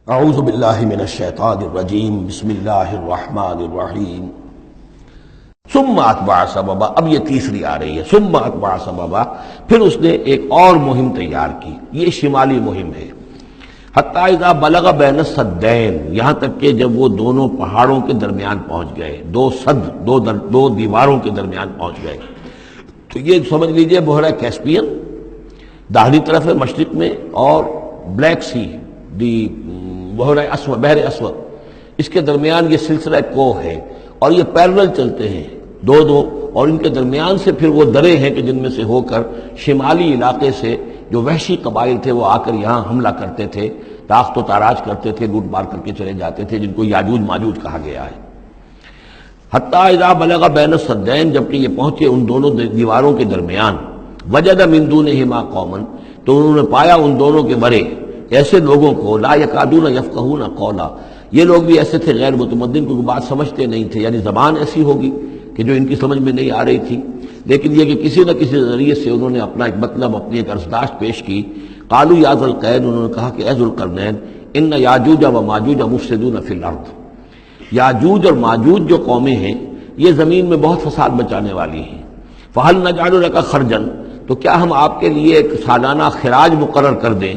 اعوذ باللہ من الشیطان الرجیم بسم اللہ الرحمن الرحیم ثم اتبع سببا. اب یہ تیسری آ رہی ہے، ثم اتبع سببا. پھر اس نے ایک اور مہم تیار کی، یہ شمالی مہم ہے. حتی اذا بلغ بین السدین، یہاں تک کہ جب وہ دونوں پہاڑوں کے درمیان پہنچ گئے، دو دیواروں کے درمیان پہنچ گئے. تو یہ سمجھ لیجئے بحیرہ کیسپیئن داہنی طرف ہے مشرق میں، اور بلیک سی بحر اسود، اس کے درمیان یہ سلسلہ کوہ ہے، اور یہ پیرلل چلتے ہیں دو، اور ان کے درمیان سے پھر وہ درے ہیں کہ جن میں سے ہو کر شمالی علاقے سے جو وحشی قبائل تھے وہ آ کر یہاں حملہ کرتے تھے، تاخت و تاراج کرتے تھے، لوٹ مار کر کے چلے جاتے تھے، جن کو یاجوج ماجوج کہا گیا ہے. حتی اذا بلغ بین السدین، جبکہ یہ پہنچے ان دونوں دیواروں کے درمیان، وجد من دونہما قوما، تو انہوں نے پایا ان دونوں کے برے ایسے لوگوں کو، لا یکادون یفقہون قولا، یہ لوگ بھی ایسے تھے غیر متمدن، کوئی بات سمجھتے نہیں تھے، یعنی زبان ایسی ہوگی کہ جو ان کی سمجھ میں نہیں آ رہی تھی، لیکن یہ کہ کسی نہ کسی ذریعے سے انہوں نے اپنا ایک مطلب، اپنی ایک عرضداشت پیش کی. قالوا یا ذا القرنین، انہوں نے کہا کہ اے ذو القرنین، ان یاجوج و ماجوج مفسدون فی الارض، یاجوج اور ماجوج جو قومیں ہیں یہ زمین میں بہت فساد مچانے والی ہیں. فہل نجعل لک خرجا، تو کیا ہم آپ کے لیے ایک سالانہ خراج مقرر کر دیں،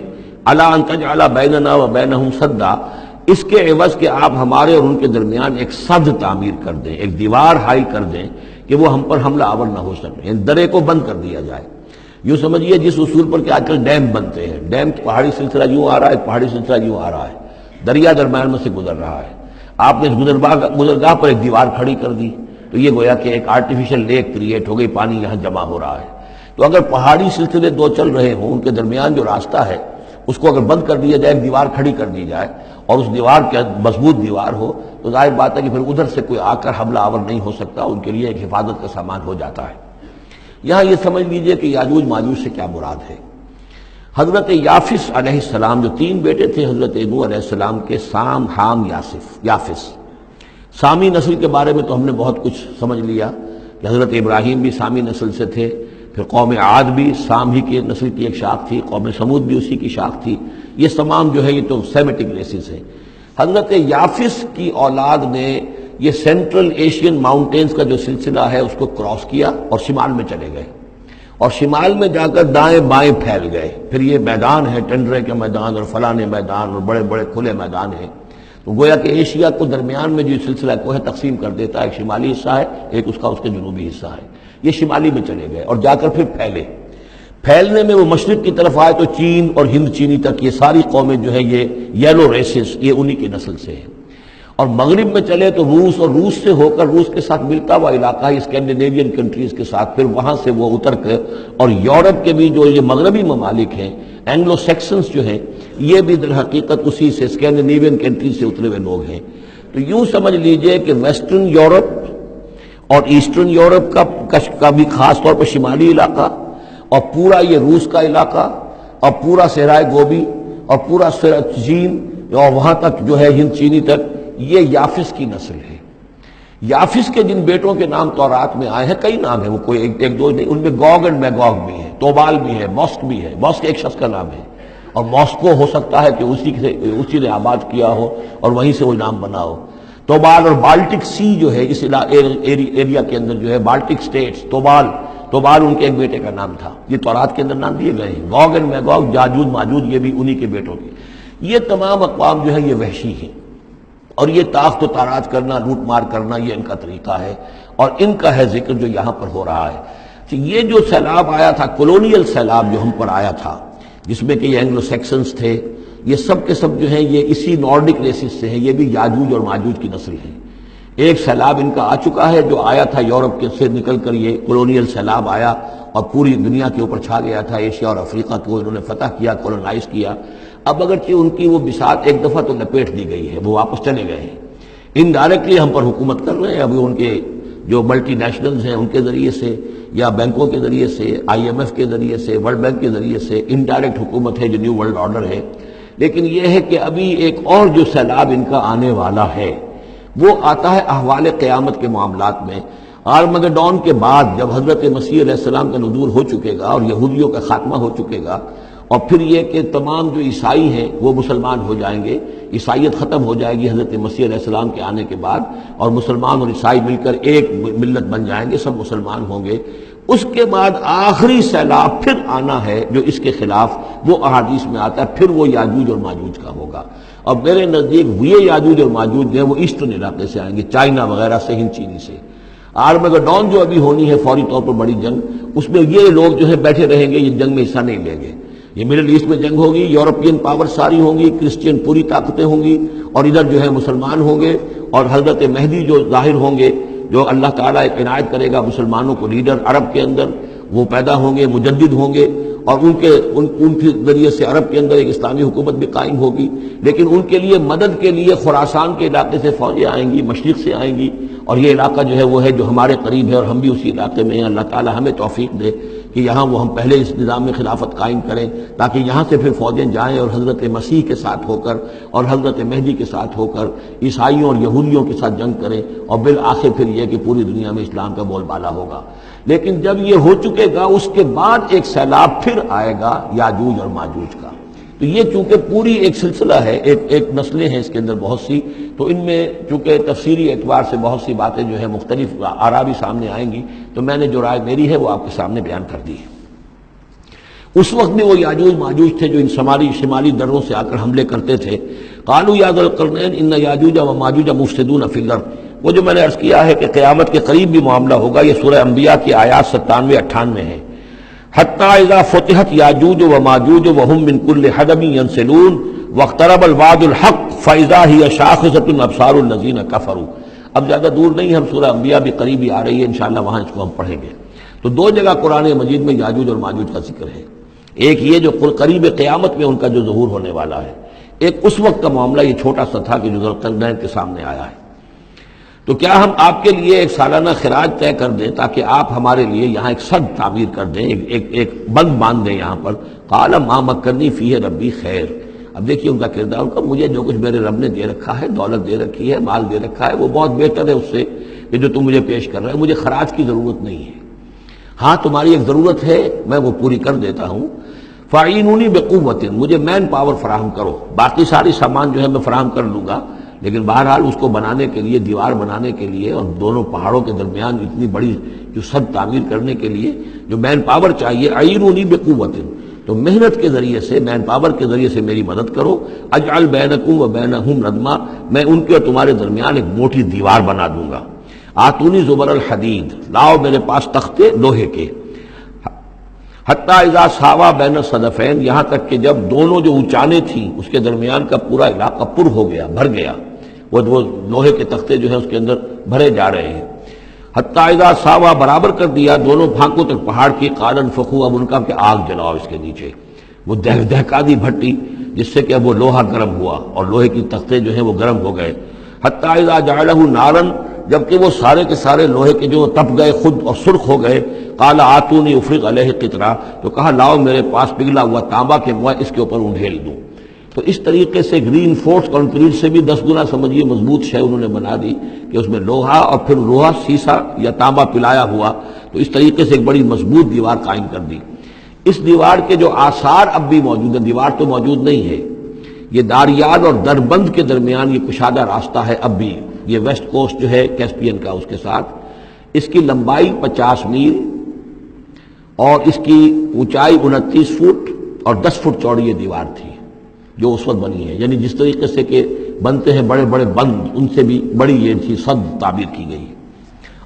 الا ان تجعل بیننا و بینہم سدا، اس کے عوض کہ آپ ہمارے اور ان کے درمیان ایک سد تعمیر کر دیں، ایک دیوار حائل کر دیں کہ وہ ہم پر حملہ آور نہ ہو سکے، یعنی درے کو بند کر دیا جائے. یوں سمجھیے جس اصول پر کہ آج کل ڈیم بنتے ہیں، ڈیم پہاڑی سلسلہ یوں آ رہا ہے، پہاڑی سلسلہ یوں آ رہا ہے، دریا درمیان میں سے گزر رہا ہے، آپ نے اس گزرگاہ پر ایک دیوار کھڑی کر دی تو یہ گویا کہ ایک آرٹیفیشل لیک کریٹ ہو گئی، پانی یہاں جمع ہو رہا ہے. تو اگر پہاڑی سلسلے دو چل رہے ہوں، ان کے درمیان جو راستہ ہے اس کو اگر بند کر دیا جائے، ایک دیوار کھڑی کر دی جائے، اور اس دیوار کے مضبوط دیوار ہو، تو ظاہر بات ہے کہ پھر ادھر سے کوئی آ کر حملہ آور نہیں ہو سکتا، ان کے لیے ایک حفاظت کا سامان ہو جاتا ہے. یہاں یہ سمجھ لیجئے کہ یاجوج ماجوج سے کیا مراد ہے. حضرت یافس علیہ السلام، جو تین بیٹے تھے حضرت نوح علیہ السلام کے، سام، حام، یافس. سامی نسل کے بارے میں تو ہم نے بہت کچھ سمجھ لیا کہ حضرت ابراہیم بھی سامی نسل سے تھے، پھر قوم عاد بھی سام ہی کی نسل کی ایک شاخ تھی، قوم سمود بھی اسی کی شاخ تھی. یہ تمام جو ہے یہ تو سیمیٹک ریسز ہیں. حضرت یافس کی اولاد نے یہ سینٹرل ایشین ماؤنٹینز کا جو سلسلہ ہے اس کو کراس کیا اور شمال میں چلے گئے، اور شمال میں جا کر دائیں بائیں پھیل گئے. پھر یہ میدان ہے، ٹنڈرے کے میدان اور فلانے میدان اور بڑے بڑے کھلے میدان ہیں. تو گویا کہ ایشیا کو درمیان میں جو سلسلہ کو ہے تقسیم کر دیتا ہے، ایک شمالی حصہ ہے، ایک اس کے جنوبی حصہ ہے. یہ شمالی میں چلے گئے اور جا کر پھر پھیلنے میں وہ مشرق کی طرف آئے تو چین اور ہند چینی تک یہ ساری قومیں جو ہے یہ یلو ریسز، یہ انہی کی نسل سے ہیں. اور مغرب میں چلے تو روس، اور روس سے ہو کر روس کے ساتھ ملتا ہوا علاقہ ہے اسکینڈینیوین کنٹریز کے ساتھ، پھر وہاں سے وہ اتر کر، اور یورپ کے بھی جو یہ مغربی ممالک ہیں، اینگلو سیکسنز جو ہیں، یہ بھی در حقیقت اسی سے اسکینڈینیوین کنٹریز سے اترے ہوئے لوگ ہیں. تو یوں سمجھ لیجئے کہ ویسٹرن یورپ اور ایسٹرن یورپ کا بھی خاص طور پر شمالی علاقہ، اور پورا یہ روس کا علاقہ، اور پورا صحرائے گوبی، اور پورا چین، اور وہاں تک جو ہے ہند چینی تک، یہ یافس کی نسل ہے. یافس کے جن بیٹوں کے نام تورات میں آئے ہیں، کئی نام ہیں، وہ کوئی ایک دو نہیں، ان میں گوگ اینڈ میگوگ بھی ہے، توبال بھی ہے، ماسک بھی ہے. ماسک ایک شخص کا نام ہے، اور ماسکو ہو سکتا ہے کہ اسی نے آباد کیا ہو اور وہیں سے وہ نام بنا ہو. توبال اور بالٹک سی جو ہے اس ایریا کے اندر جو ہے بالٹک سٹیٹس، توبال ان کے ایک بیٹے کا نام تھا. یہ تورات کے اندر نام دیے گئے ہیں. گوگ اینڈ میگوگ، یاجوج ماجوج، یہ بھی انہی کے بیٹوں کے. یہ تمام اقوام جو ہے یہ وحشی ہیں، اور یہ تاخت و تاراج کرنا، لوٹ مار کرنا، یہ ان کا طریقہ ہے، اور ان کا ہے ذکر جو یہاں پر ہو رہا ہے. کہ یہ جو سیلاب آیا تھا، کولونیل سیلاب جو ہم پر آیا تھا، جس میں کہ یہ اینگلو سیکسنز تھے، یہ سب کے سب جو ہیں یہ اسی نارڈک ریسز سے ہیں، یہ بھی یاجوج اور ماجوج کی نسل ہیں. ایک سیلاب ان کا آ چکا ہے جو آیا تھا یورپ کے سے نکل کر، یہ کولونیل سیلاب آیا اور پوری دنیا کے اوپر چھا گیا تھا. ایشیا اور افریقہ کو انہوں نے فتح کیا، کولونائز کیا. اب اگرچہ ان کی وہ بساط ایک دفعہ تو لپیٹ دی گئی ہے، وہ واپس چلے گئے ہیں، انڈائریکٹلی ہم پر حکومت کر رہے ہیں. ابھی ان کے جو ملٹی نیشنلز ہیں ان کے ذریعے سے، یا بینکوں کے ذریعے سے، IMF کے ذریعے سے، ورلڈ بینک کے ذریعے سے انڈائریکٹ حکومت ہے جو نیو ورلڈ آرڈر ہے. لیکن یہ ہے کہ ابھی ایک اور جو سیلاب ان کا آنے والا ہے وہ آتا ہے احوال قیامت کے معاملات میں. آرمگڈون کے بعد جب حضرت مسیح علیہ السلام کا نزول ہو چکے گا اور یہودیوں کا خاتمہ ہو چکے گا، اور پھر یہ کہ تمام جو عیسائی ہیں وہ مسلمان ہو جائیں گے، عیسائیت ختم ہو جائے گی حضرت مسیح علیہ السلام کے آنے کے بعد، اور مسلمان اور عیسائی مل کر ایک ملت بن جائیں گے، سب مسلمان ہوں گے۔ اس کے بعد آخری سیلاب پھر آنا ہے جو اس کے خلاف، وہ احادیث میں آتا ہے، پھر وہ یاجوج اور ماجوج کا ہوگا۔ اور میرے نزدیک یہ یاجوج اور ماجوج جو ہے وہ ایسٹرن علاقے سے آئیں گے، چائنا وغیرہ سے، ہند چینی سے۔ آرمگڈون جو ابھی ہونی ہے فوری طور پر بڑی جنگ، اس میں یہ لوگ جو ہے بیٹھے رہیں گے، یہ جنگ میں حصہ نہیں لیں گے۔ یہ مڈل ایسٹ میں جنگ ہوگی، یورپین پاور ساری ہوں گی، کرسچین پوری طاقتیں ہوں گی، اور ادھر جو ہے مسلمان ہوں گے، اور حضرت مہدی جو ظاہر ہوں گے، جو اللہ تعالیٰ ایک عنایت کرے گا مسلمانوں کو لیڈر عرب کے اندر، وہ پیدا ہوں گے، مجدد ہوں گے، اور ان کے ذریعے سے عرب کے اندر ایک اسلامی حکومت بھی قائم ہوگی۔ لیکن ان کے لیے مدد کے لیے خراسان کے علاقے سے فوجیں آئیں گی، مشرق سے آئیں گی، اور یہ علاقہ جو ہے وہ ہے جو ہمارے قریب ہے، اور ہم بھی اسی علاقے میں ہیں۔ اللہ تعالیٰ ہمیں توفیق دے کہ یہاں وہ ہم پہلے اس نظام میں خلافت قائم کریں، تاکہ یہاں سے پھر فوجیں جائیں اور حضرت مسیح کے ساتھ ہو کر اور حضرت مہدی کے ساتھ ہو کر عیسائیوں اور یہودیوں کے ساتھ جنگ کریں، اور بالآخر پھر یہ کہ پوری دنیا میں اسلام کا بول بالا ہوگا۔ لیکن جب یہ ہو چکے گا، اس کے بعد ایک سیلاب پھر آئے گا یاجوج اور ماجوج کا۔ تو یہ چونکہ پوری ایک سلسلہ ہے، ایک نسلیں ہیں اس کے اندر بہت سی، تو ان میں چونکہ تفسیری اعتبار سے بہت سی باتیں جو ہے مختلف آراء بھی سامنے آئیں گی، تو میں نے جو رائے میری ہے وہ آپ کے سامنے بیان کر دی ہے۔ اس وقت بھی وہ یاجوج ماجوج تھے جو ان شمالی دروں سے آ کر حملے کرتے تھے۔ قالوا یا ذا القرنین ان یاجوج و ماجوج مفسدون فی الارض، وہ جو میں نے عرض کیا ہے کہ قیامت کے قریب بھی معاملہ ہوگا، یہ سورہ انبیاء کی آیات 97-98 ہیں۔ حتی اذا فتحت یاجوج و ماجوج وهم من کل حدب ینسلون واقترب الوعد الحق فاذا هی شاخصۃ ابصار الذین کفروا۔ اب زیادہ دور نہیں، ہم سورہ انبیاء بھی قریب ہی آ رہی ہے، انشاءاللہ وہاں اس کو ہم پڑھیں گے۔ تو دو جگہ قرآن مجید میں یاجوج اور ماجوج کا ذکر ہے، ایک یہ جو قریب قیامت میں ان کا جو ظہور ہونے والا ہے، ایک اس وقت کا معاملہ یہ چھوٹا سا تھا کہ جو ذوالقرنین کے سامنے آیا ہے۔ تو کیا ہم آپ کے لیے ایک سالانہ خراج طے کر دیں تاکہ آپ ہمارے لیے یہاں ایک سد تعمیر کر دیں، ایک بند باندھ دیں یہاں پر؟ قال ما مکنی فیہ ربی خیر۔ اب دیکھیے ان کا کردار، ان کا مجھے جو کچھ میرے رب نے دے رکھا ہے، دولت دے رکھی ہے، مال دے رکھا ہے، وہ بہت بہتر ہے اس سے کہ جو تم مجھے پیش کر رہے ہیں، مجھے خراج کی ضرورت نہیں ہے۔ ہاں تمہاری ایک ضرورت ہے، میں وہ پوری کر دیتا ہوں۔ فاعینونی بقوت، مجھے مین پاور فراہم کرو، باقی ساری سامان جو ہے میں فراہم کر لوں گا، لیکن بہرحال اس کو بنانے کے لیے، دیوار بنانے کے لیے اور دونوں پہاڑوں کے درمیان اتنی بڑی جو سد تعمیر کرنے کے لیے جو مین پاور چاہیے، اعینونی بقوت، تو محنت کے ذریعے سے، مین پاور کے ذریعے سے میری مدد کرو۔ اجعل بینکم و بینہم ردما، میں ان کے اور تمہارے درمیان ایک موٹی دیوار بنا دوں گا۔ آتونی زبر الحدید، لاؤ میرے پاس تختے لوہے کے۔ حتی اذا ساوا بین الصدفین، یہاں تک کہ جب دونوں جو اونچانے تھیں اس کے درمیان کا پورا علاقہ پر ہو گیا، بھر گیا، وہ لوہے کے تختے جو ہیں اس کے اندر بھرے جا رہے ہیں۔ حتی اذا ساوا، برابر کر دیا دونوں بھانکوں تک پہاڑ کی، قال انفخوا، اب ان کا کہ آگ جلاؤ اس کے نیچے، وہ دہکا دی بھٹی جس سے کہ اب وہ لوہا گرم ہوا اور لوہے کی تختے جو ہیں وہ گرم ہو گئے۔ حتی اذا جعلہ نارا، جبکہ وہ سارے کے سارے لوہے کے جو تپ گئے خود اور سرخ ہو گئے۔ قال آتونی افرغ علیہ قطرہ، تو کہا لاؤ میرے پاس پگھلا ہوا تانبا کہ میں اس کے اوپر انڈھیل دوں۔ تو اس طریقے سے گرین فورس کنکریٹ سے بھی 10 گنا سمجھیے مضبوط شے انہوں نے بنا دی کہ اس میں لوہا اور پھر لوہا سیسا یا تانبا پلایا ہوا، تو اس طریقے سے ایک بڑی مضبوط دیوار قائم کر دی۔ اس دیوار کے جو آثار اب بھی موجود ہیں، دیوار تو موجود نہیں ہے، یہ داریال اور دربند کے درمیان یہ کشادہ راستہ ہے اب بھی، یہ ویسٹ کوسٹ جو ہے کیسپین کا، اس کے ساتھ اس کی لمبائی 50 میل اور اس کی اونچائی 29 فٹ اور 10 فٹ چوڑی یہ دیوار تھی جو اس وقت بنی ہے۔ یعنی جس طریقے سے کہ بنتے ہیں بڑے بڑے بند، ان سے بھی بڑی یہ تھی سد تعبیر کی گئی۔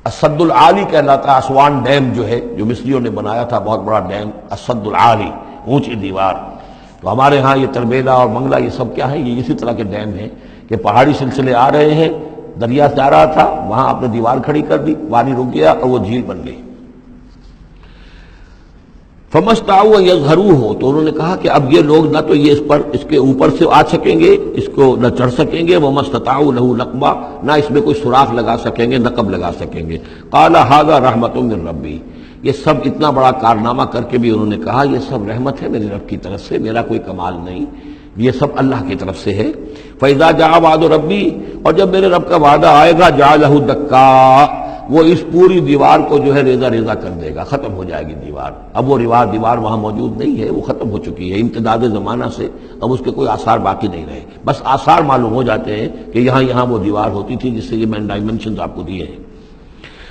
السد العالی کہلاتا ہے اسوان ڈیم جو ہے، جو مصریوں نے بنایا تھا، بہت بڑا ڈیم، السد العالی، اونچی دیوار۔ تو ہمارے ہاں یہ تربیلا اور منگلا یہ سب کیا ہے، یہ اسی طرح کے ڈیم ہیں کہ پہاڑی سلسلے آ رہے ہیں، دریا جا رہا تھا، وہاں آپ نے دیوار کھڑی کر دی، پانی رک گیا اور وہ جھیل بن گئی۔ فمستطاعوا ان یظہروہ، تو انہوں نے کہا کہ اب یہ لوگ نہ تو یہ اس کے اوپر سے آ سکیں گے، اس کو نہ چڑھ سکیں گے، وما استطاعوا لہ نقبا، نہ اس میں کوئی سوراخ لگا سکیں گے، نقب لگا سکیں گے۔ قال ھذا رحمۃ من ربی، یہ سب اتنا بڑا کارنامہ کر کے بھی انہوں نے کہا یہ سب رحمت ہے میرے رب کی طرف سے، میرا کوئی کمال نہیں، یہ سب اللہ کی طرف سے ہے۔ فاذا جاء وعد ربی، اور جب میرے رب کا وعدہ آئے گا، جعلہ دکا، وہ اس پوری دیوار کو جو ہے ریزہ ریزہ کر دے گا، ختم ہو جائے گی دیوار۔ اب وہ دیوار وہاں موجود نہیں ہے، وہ ختم ہو چکی ہے امتداد زمانہ سے، اب اس کے کوئی آثار باقی نہیں رہے، بس آثار معلوم ہو جاتے ہیں کہ یہاں وہ دیوار ہوتی تھی، جس سے یہ میں ڈائمنشنز آپ کو دیے ہیں۔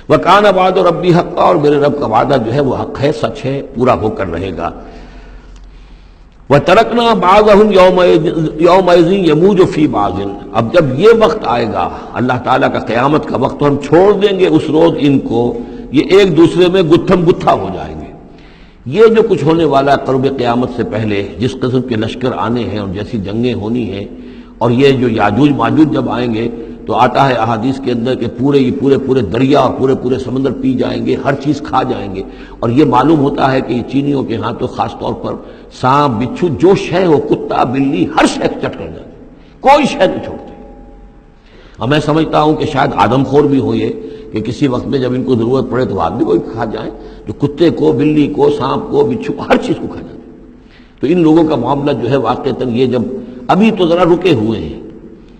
وَكَانَ وَعْدُ رَبِّي حَقًّا، اور میرے رب کا وعدہ جو ہے وہ حق ہے، سچ ہے، پورا ہو کر رہے گا۔ وَتَرَكْنَا بَعْضَهُمْ يَوْمَئِذٍ يَمُوجُ فِي بَعْضٍ، اب جب یہ وقت آئے گا اللہ تعالیٰ کا قیامت کا وقت، تو ہم چھوڑ دیں گے اس روز ان کو، یہ ایک دوسرے میں گتھم گتھا ہو جائیں گے۔ یہ جو کچھ ہونے والا ہے قرب قیامت سے پہلے، جس قسم کے لشکر آنے ہیں اور جیسی جنگیں ہونی ہیں، اور یہ جو یاجوج ماجوج جب آئیں گے تو آتا ہے احادیث کے اندر کہ پورے دریا اور پورے سمندر پی جائیں گے، ہر چیز کھا جائیں گے، اور یہ معلوم ہوتا ہے کہ یہ چینیوں کے ہاں تو خاص طور پر سانپ بچھو جو شے ہو، کتا بلی، ہر شے چٹ کر جاتے، کوئی شے نہیں چھوڑتے۔ اور میں سمجھتا ہوں کہ شاید آدم خور بھی ہو یہ کہ کسی وقت میں جب ان کو ضرورت پڑے تو آدمی کو بھی کھا جائیں، جو کتے کو، بلی کو، سانپ کو، بچھو کو، ہر چیز کو کھا جاتے۔ تو ان لوگوں کا معاملہ جو ہے واقعتاً یہ جب ابھی تو ذرا رکے ہوئے ہیں،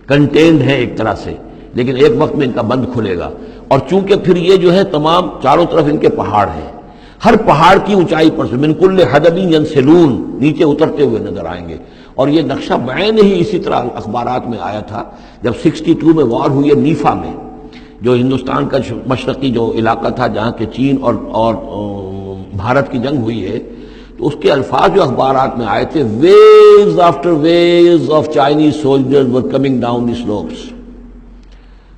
کنٹینڈ ہے ایک طرح سے، لیکن ایک وقت میں ان کا بند کھلے گا، اور چونکہ پھر یہ جو ہے تمام چاروں طرف ان کے پہاڑ ہیں، ہر پہاڑ کی اونچائی پر سے من کل حدب ینسلون نیچے اترتے ہوئے نظر آئیں گے۔ اور یہ نقشہ بعین ہی اسی طرح اخبارات میں آیا تھا جب 62 میں وار ہوئی ہے نیفا میں، جو ہندوستان کا مشرقی جو علاقہ تھا جہاں کے چین اور بھارت کی جنگ ہوئی ہے، تو اس کے الفاظ جو اخبارات میں آئے تھے، waves after waves of Chinese soldiers were coming down the slopes,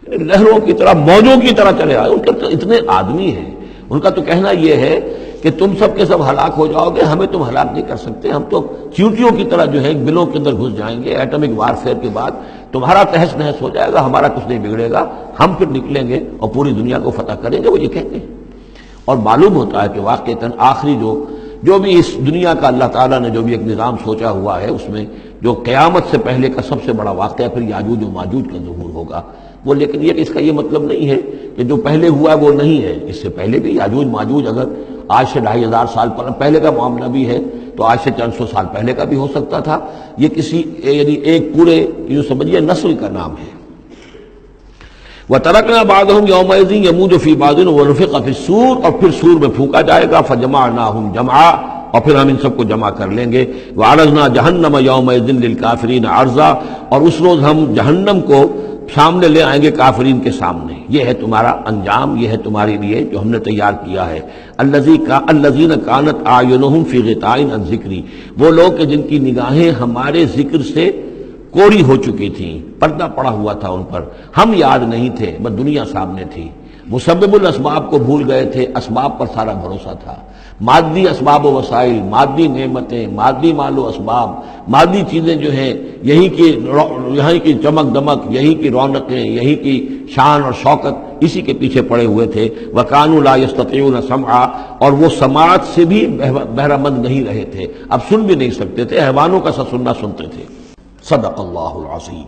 لہروں کی طرح، موجوں کی طرح چلے آئے۔ ان کے اتنے آدمی ہیں، ان کا تو کہنا یہ ہے کہ تم سب کے سب ہلاک ہو جاؤ گے، ہمیں تم ہلاک نہیں کر سکتے، ہم تو چیونٹیوں کی طرح جو ہے بلوں کے اندر گھس جائیں گے، ایٹمک وارفیئر کے بعد تمہارا تہس نہس ہو جائے گا، ہمارا کچھ نہیں بگڑے گا، ہم پھر نکلیں گے اور پوری دنیا کو فتح کریں گے، وہ یہ کہتے ہیں۔ اور معلوم ہوتا ہے کہ واقعتاً آخری جو بھی اس دنیا کا اللہ تعالیٰ نے جو بھی ایک نظام سوچا ہوا ہے، اس میں جو قیامت سے پہلے کا سب سے بڑا واقعہ پھر یاجوج و ماجوج کا ظہور ہوگا وہ، لیکن یہ کہ اس کا یہ مطلب نہیں ہے کہ جو پہلے ہوا ہے وہ نہیں ہے، اس سے پہلے بھی یاجوج ماجوج اگر آج سے 2500 سال پہلے کا معاملہ بھی ہے تو آج سے 400 سال پہلے کا بھی ہو سکتا تھا۔ یہ کسی یعنی ایک پورے یوں سمجھیے نسل کا نام ہے۔ وَتَرَكْنَا بَعْضَهُمْ يَوْمَئِذٍ يَمُوجُ فِي بَعْضٍ وَنُفِخَ فِي الصُّورِ، اور پھر سور میں پھونکا جائے گا، فَجَمَعْنَاهُمْ جَمْعًا، اور پھر ہم ان سب کو جمع کر لیں گے۔ وَعَرَضْنَا جَهَنَّمَ يَوْمَئِذٍ لِلْكَافِرِينَ عَرْضًا، اور اس روز ہم جہنم کو سامنے لے آئیں گے کافرین کے سامنے۔ یہ ہے تمہارا انجام، یہ ہے تمہارے لیے جو ہم نے تیار کیا ہے۔ الذین کانت اعینہم فی غطاء عن ذکری، وہ لوگ کہ جن کی نگاہیں ہمارے ذکر سے کوری ہو چکی تھیں، پردہ پڑا ہوا تھا ان پر، ہم یاد نہیں تھے، بس دنیا سامنے تھی، مسبب الاسباب کو بھول گئے تھے، اسباب پر سارا بھروسہ تھا، مادی اسباب و وسائل، مادی نعمتیں، مادی مال و اسباب، مادی چیزیں جو ہیں، یہیں کی چمک دمک، یہیں کی رونقیں، یہیں کی شان اور شوکت، اسی کے پیچھے پڑے ہوئے تھے۔ وَكَانُوا لَا يَسْتَطِيعُونَ سَمْعًا، اور وہ سماعت سے بھی بہرہ مند نہیں رہے تھے، اب سن بھی نہیں سکتے تھے، حیوانوں کا سا سننا سنتے تھے۔ صدق اللہ العظیم۔